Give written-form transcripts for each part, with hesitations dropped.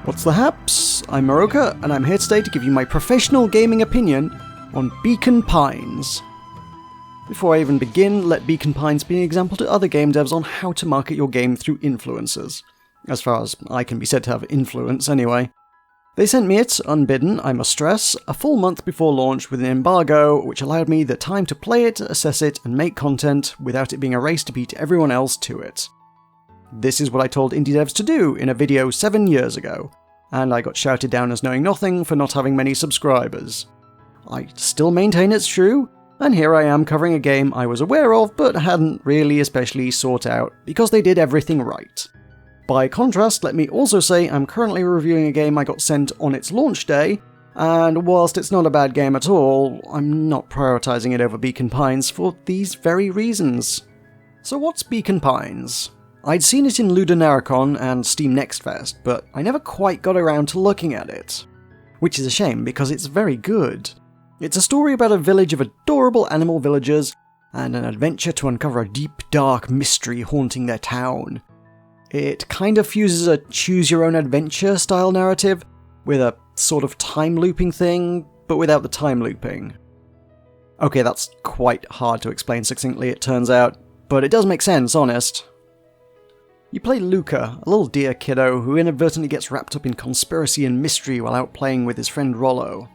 What's the haps? I'm Meroka, and I'm here today to give you my professional gaming opinion on Beacon Pines. Before I even begin, let Beacon Pines be an example to other game devs on how to market your game through influencers. As far as I can be said to have influence anyway. They sent me it, unbidden, I must stress, a full month before launch with an embargo, which allowed me the time to play it, assess it, and make content without it being a race to beat everyone else to it. This is what I told indie devs to do in a video 7 years ago, and I got shouted down as knowing nothing for not having many subscribers. I still maintain it's true, and here I am covering a game I was aware of but hadn't really especially sought out because they did everything right. By contrast, let me also say I'm currently reviewing a game I got sent on its launch day, and whilst it's not a bad game at all, I'm not prioritising it over Beacon Pines for these very reasons. So what's Beacon Pines? I'd seen it in Ludonarracon and Steam Next Fest, but I never quite got around to looking at it. Which is a shame, because it's very good. It's a story about a village of adorable animal villagers, and an adventure to uncover a deep, dark mystery haunting their town. It kind of fuses a choose-your-own-adventure style narrative with a sort of time-looping thing, but without the time-looping. Okay, that's quite hard to explain succinctly, it turns out, but it does make sense, honest. You play Luca, a little deer kiddo who inadvertently gets wrapped up in conspiracy and mystery while out playing with his friend Rollo.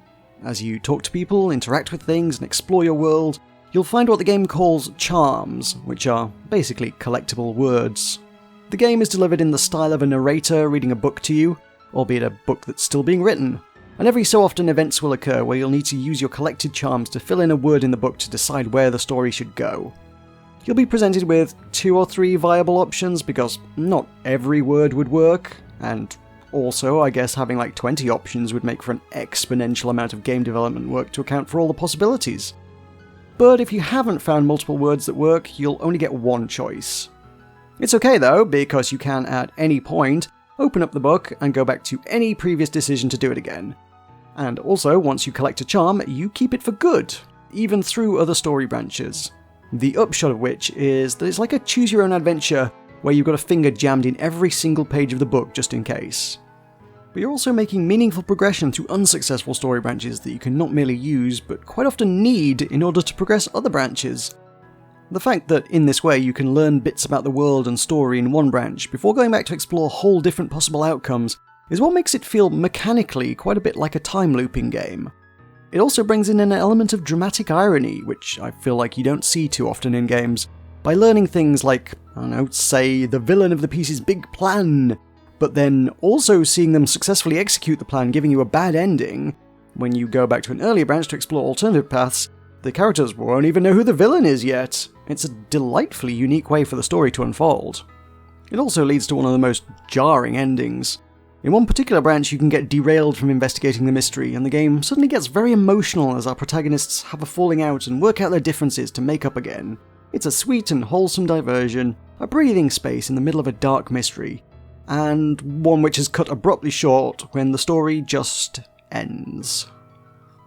As you talk to people, interact with things, and explore your world, you'll find what the game calls charms, which are basically collectible words. The game is delivered in the style of a narrator reading a book to you, albeit a book that's still being written, and every so often events will occur where you'll need to use your collected charms to fill in a word in the book to decide where the story should go. You'll be presented with 2 or 3 viable options because not every word would work, and also I guess having like 20 options would make for an exponential amount of game development work to account for all the possibilities. But if you haven't found multiple words that work, you'll only get one choice. It's okay though, because you can at any point open up the book and go back to any previous decision to do it again. And also, once you collect a charm, you keep it for good, even through other story branches. The upshot of which is that it's like a choose-your-own-adventure where you've got a finger jammed in every single page of the book just in case. But you're also making meaningful progression through unsuccessful story branches that you can not merely use, but quite often need in order to progress other branches. The fact that in this way you can learn bits about the world and story in one branch before going back to explore whole different possible outcomes is what makes it feel mechanically quite a bit like a time-looping game. It also brings in an element of dramatic irony, which I feel like you don't see too often in games, by learning things like, say, the villain of the piece's big plan, but then also seeing them successfully execute the plan giving you a bad ending. When you go back to an earlier branch to explore alternative paths, the characters won't even know who the villain is yet. It's a delightfully unique way for the story to unfold. It also leads to one of the most jarring endings. In one particular branch, you can get derailed from investigating the mystery, and the game suddenly gets very emotional as our protagonists have a falling out and work out their differences to make up again. It's a sweet and wholesome diversion, a breathing space in the middle of a dark mystery, and one which is cut abruptly short when the story just ends.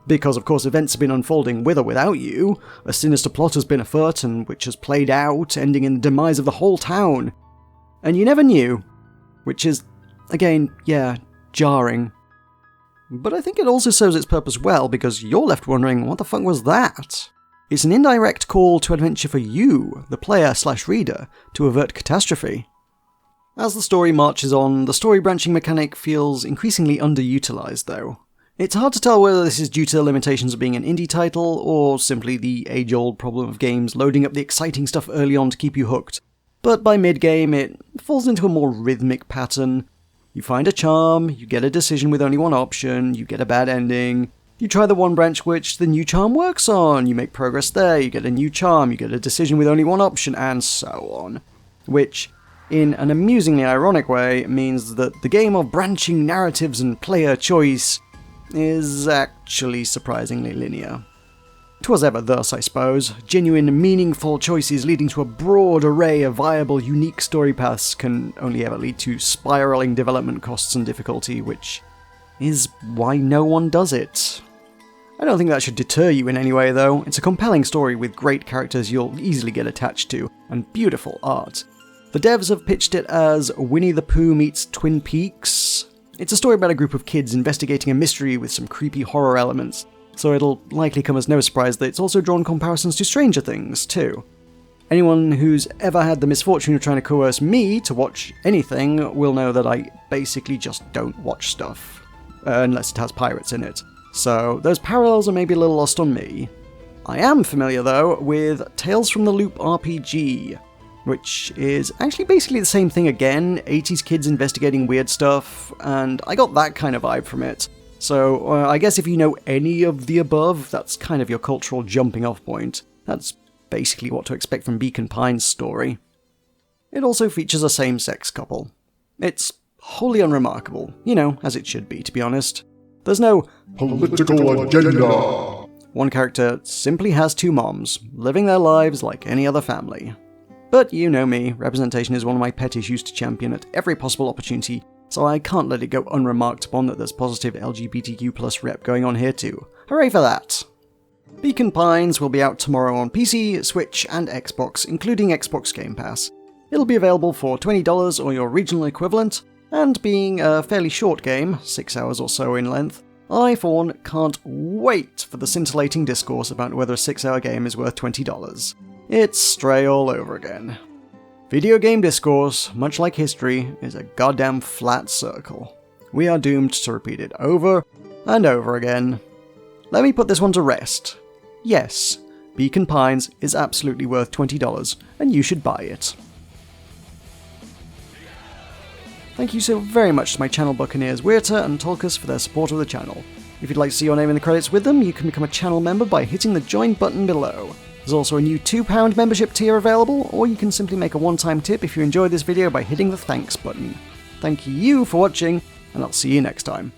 Because of course events have been unfolding with or without you, a sinister plot has been afoot and which has played out, ending in the demise of the whole town. And you never knew, which is, again, jarring. But I think it also serves its purpose well, because you're left wondering, what the fuck was that? It's an indirect call to adventure for you, the player/reader, to avert catastrophe. As the story marches on, the story branching mechanic feels increasingly underutilized though. It's hard to tell whether this is due to the limitations of being an indie title, or simply the age-old problem of games loading up the exciting stuff early on to keep you hooked. But by mid-game, it falls into a more rhythmic pattern. You find a charm, you get a decision with only one option, you get a bad ending, you try the one branch which the new charm works on, you make progress there, you get a new charm, you get a decision with only one option, and so on. Which, in an amusingly ironic way, means that the game of branching narratives and player choice is actually surprisingly linear. 'Twas ever thus, I suppose. Genuine, meaningful choices leading to a broad array of viable, unique story paths can only ever lead to spiraling development costs and difficulty, which is why no one does it. I don't think that should deter you in any way, though. It's a compelling story with great characters you'll easily get attached to, and beautiful art. The devs have pitched it as Winnie the Pooh meets Twin Peaks, It's a story about a group of kids investigating a mystery with some creepy horror elements, so it'll likely come as no surprise that it's also drawn comparisons to Stranger Things, too. Anyone who's ever had the misfortune of trying to coerce me to watch anything will know that I basically just don't watch stuff, unless it has pirates in it. So those parallels are maybe a little lost on me. I am familiar, though, with Tales from the Loop RPG, which is actually basically the same thing again, 80s kids investigating weird stuff, and I got that kind of vibe from it. So I guess if you know any of the above, that's kind of your cultural jumping off point. That's basically what to expect from Beacon Pine's story. It also features a same-sex couple. It's wholly unremarkable, as it should be, to be honest. There's no political agenda. One character simply has two moms, living their lives like any other family. But you know me, representation is one of my pet issues to champion at every possible opportunity, so I can't let it go unremarked upon that there's positive LGBTQ+ rep going on here too. Hooray for that! Beacon Pines will be out tomorrow on PC, Switch, and Xbox, including Xbox Game Pass. It'll be available for $20 or your regional equivalent, and being a fairly short game, 6 hours or so in length, I, for one, can't wait for the scintillating discourse about whether a 6-hour game is worth $20. It's Stray all over again. Video game discourse, much like history, is a goddamn flat circle. We are doomed to repeat it over and over again. Let me put this one to rest. Yes, Beacon Pines is absolutely worth $20, and you should buy it. Thank you so very much to my channel Buccaneers Weirter and Tolkus for their support of the channel. If you'd like to see your name in the credits with them, you can become a channel member by hitting the join button below. There's also a new £2 membership tier available, or you can simply make a one-time tip if you enjoyed this video by hitting the thanks button. Thank you for watching, and I'll see you next time.